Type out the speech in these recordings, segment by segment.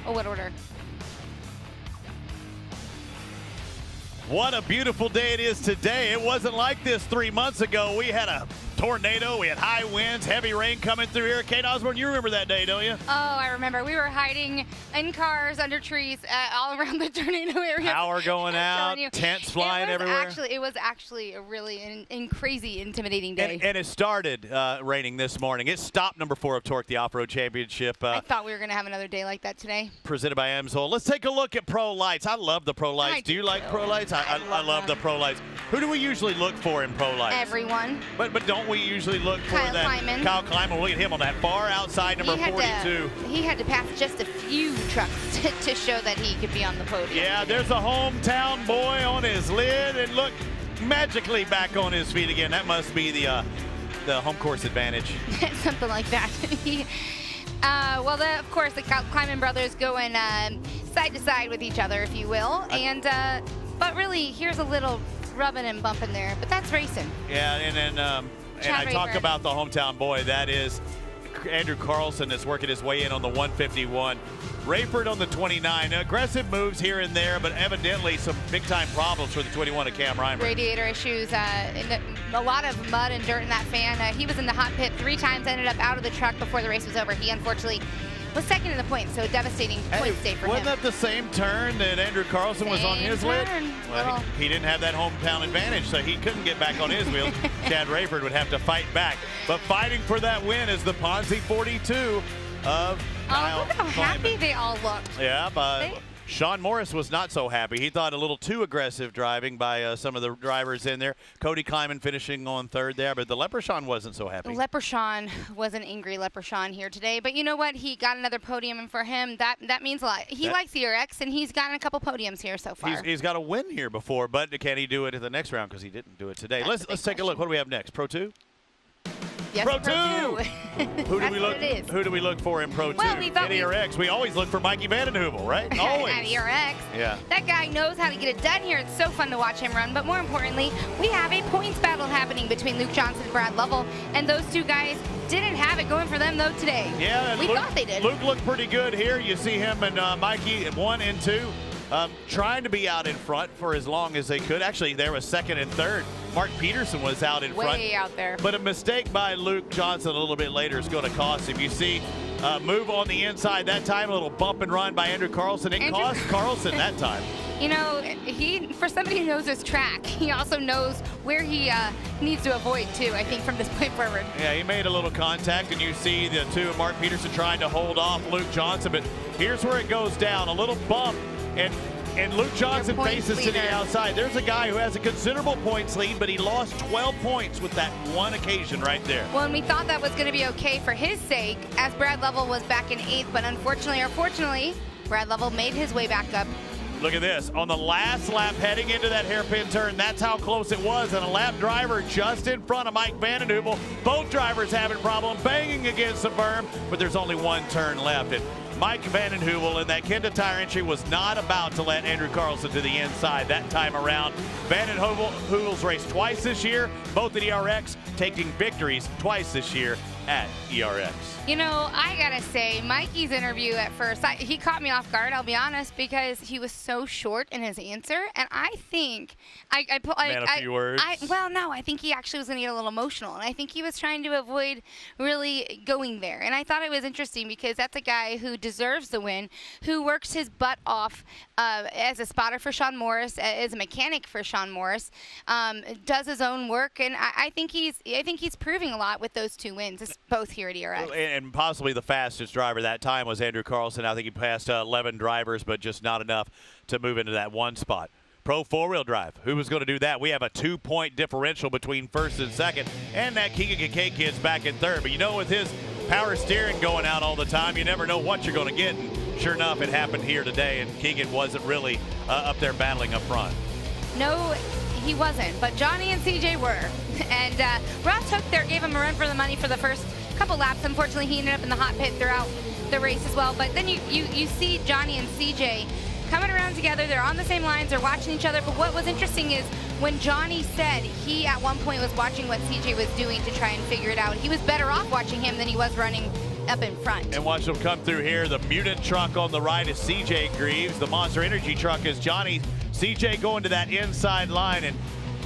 Oh, what order? What a beautiful day it is today. It wasn't like this 3 months ago. We had a tornado, we had high winds, heavy rain coming through here. Kate Osborne, you remember that day, don't you? Oh, I remember. We were hiding in cars, under trees, all around the tornado area. Power going out, tents flying everywhere. It was actually a really crazy, intimidating day. And it started raining this morning. It stopped number 4 of TORC, the Off-Road Championship. I thought we were going to have another day like that today. Presented by Amsoil. Let's take a look at Pro Lights. I love the Pro Lights. Do you like Pro Lights? I love the Pro Lights. Who do we usually look for in Pro Lights? Everyone. But don't we usually look for Kyle that? Kleiman. Kyle Kleiman. Look at him on that far outside, number 42. He had to pass just a few trucks to show that he could be on the podium. Yeah, there's a hometown boy on his lid, and look, magically back on his feet again. That must be the home course advantage. Something like that. Well, of course, the Kleiman brothers going side to side with each other, if you will. And but really, here's a little rubbing and bumping there, but that's racing. Yeah, and then and I talk about the hometown boy. That is Andrew Carlson is working his way in on the 151. Rayford on the 29. Aggressive moves here and there, but evidently some big-time problems for the 21 of Cam Reimer. Radiator issues, a lot of mud and dirt in that fan. He was in the hot pit 3 times, ended up out of the truck before the race was over. He unfortunately was second in the points, so a devastating point state for him. Wasn't that the same turn that Andrew Carlson was on his lid? Well, he didn't have that hometown advantage, so he couldn't get back on his wheels. Chad Rayford would have to fight back. But fighting for that win is the Ponzi 42 of Kyle look how happy they all looked. Yeah, but Sean Morris was not so happy. He thought a little too aggressive driving by some of the drivers in there. Cody Kleiman finishing on 3rd there, but the Leprechaun wasn't so happy. Leprechaun was an angry Leprechaun here today, but you know what? He got another podium, and for him, that means a lot. He likes ERX, and he's gotten a couple podiums here so far. He's got a win here before, but can he do it in the next round? Because he didn't do it today. Let's take a look. What do we have next? Pro 2? Yes, Pro 2. Who do we look for in Pro 2? Well, we thought ERX. We always look for Mikey Vandenheuvel, right? Always. At ERX. Yeah. That guy knows how to get it done here. It's so fun to watch him run. But more importantly, we have a points battle happening between Luke Johnson and Brad Lovell. And those two guys didn't have it going for them, though, today. Yeah. We thought they did. Luke looked pretty good here. You see him and Mikey at 1 and 2. Trying to be out in front for as long as they could. Actually, there was 2nd and 3rd. Mark Peterson was out in front. Way out there. But a mistake by Luke Johnson a little bit later is going to cost him. You see, move on the inside that time, a little bump and run by Andrew Carlson. It cost Carlson that time. You know, for somebody who knows his track, he also knows where he needs to avoid, too, I think, from this point forward. Yeah, he made a little contact, and you see the two, Mark Peterson trying to hold off Luke Johnson. But here's where it goes down, a little bump, and Luke Johnson faces to the outside. There's a guy who has a considerable points lead, but he lost 12 points with that one occasion right there. Well, and we thought that was going to be okay for his sake, as Brad Lovell was back in 8th, but unfortunately or fortunately, Brad Lovell made his way back up. Look at this. On the last lap heading into that hairpin turn, that's how close it was. And a lap driver just in front of Mike Vandenheuvel. Both drivers having a problem banging against the berm, but there's only one turn left. And Mike Vandenheuvel in that Kenda tire entry was not about to let Andrew Carlson to the inside that time around. Vandenheuvel's raced twice this year, both at ERX, taking victories twice this year at ERX. You know, I gotta say, Mikey's interview at first, he caught me off guard, I'll be honest, because he was so short in his answer, and I think well, no, I think he actually was gonna get a little emotional, and I think he was trying to avoid really going there. And I thought it was interesting because that's a guy who deserves the win, who works his butt off as a spotter for Sean Morris, as a mechanic for Sean Morris, does his own work, and I think he's proving a lot with those 2 wins, both here at ERX. And possibly the fastest driver that time was Andrew Carlson. I think he passed 11 drivers, but just not enough to move into that 1 spot. Pro 4-wheel drive. Who was going to do that? We have a 2-point differential between 1st and 2nd, and that Keegan Kincaid kid's back in 3rd. But you know, with his power steering going out all the time, you never know what you're going to get. And sure enough, it happened here today, and Keegan wasn't really up there battling up front. No, he wasn't, but Johnny and CJ were. And Ross Hook there gave him a run for the money for the first couple laps. Unfortunately, he ended up in the hot pit throughout the race as well. But then you see Johnny and CJ coming around together. They're on the same lines. They're watching each other. But what was interesting is when Johnny said he at one point was watching what CJ was doing to try and figure it out. He was better off watching him than he was running up in front. And watch them come through here. The Mutant truck on the right is CJ Greaves. The Monster Energy truck is Johnny. CJ going to that inside line, and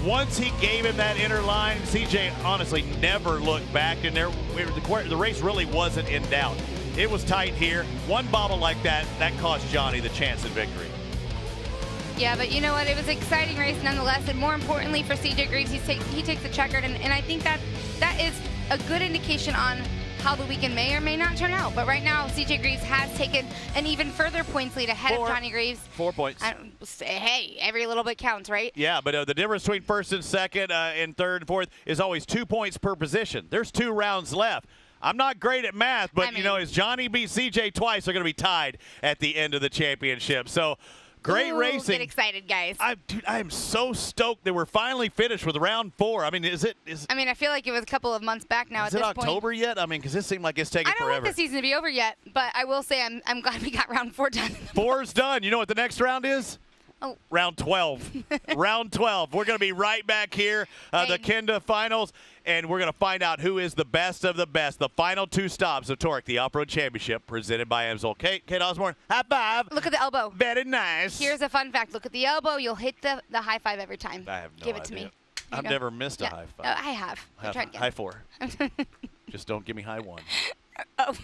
once he gave him that inner line, CJ honestly never looked back, and the race really wasn't in doubt. It was tight here. One bobble like that cost Johnny the chance at victory. Yeah, but you know what? It was an exciting race nonetheless, and more importantly for CJ Greaves, he takes the checkered, and I think that is a good indication on how the weekend may or may not turn out. But right now, CJ Greaves has taken an even further points lead ahead of Johnny Greaves. 4 points. Hey, every little bit counts, right? Yeah, but the difference between first and second and third and fourth is always 2 points per position. There's 2 rounds left. I'm not great at math, but, you know, as Johnny beat CJ twice, they're going to be tied at the end of the championship. So, great racing. Get excited, guys. Dude, I am so stoked that we're finally finished with round 4. I mean, I feel like it was a couple of months back now at this point. Is it October yet? I mean, because this seemed like it's taking forever. I don't want the season to be over yet, but I will say I'm glad we got round 4 done. 4's done. You know what the next round is? Oh. Round 12. Round 12. We're going to be right back here, the Kenda Finals, and we're going to find out who is the best of the best. The final 2 stops of TORC, the Off-Road Championship, presented by Amsoil. Kate Osborne, high five. Look at the elbow. Very nice. Here's a fun fact. Look at the elbow. You'll hit the high five every time. I have no Give it idea. to me. I've never missed a high five. I have. High 4. Just don't give me high 1. Oh.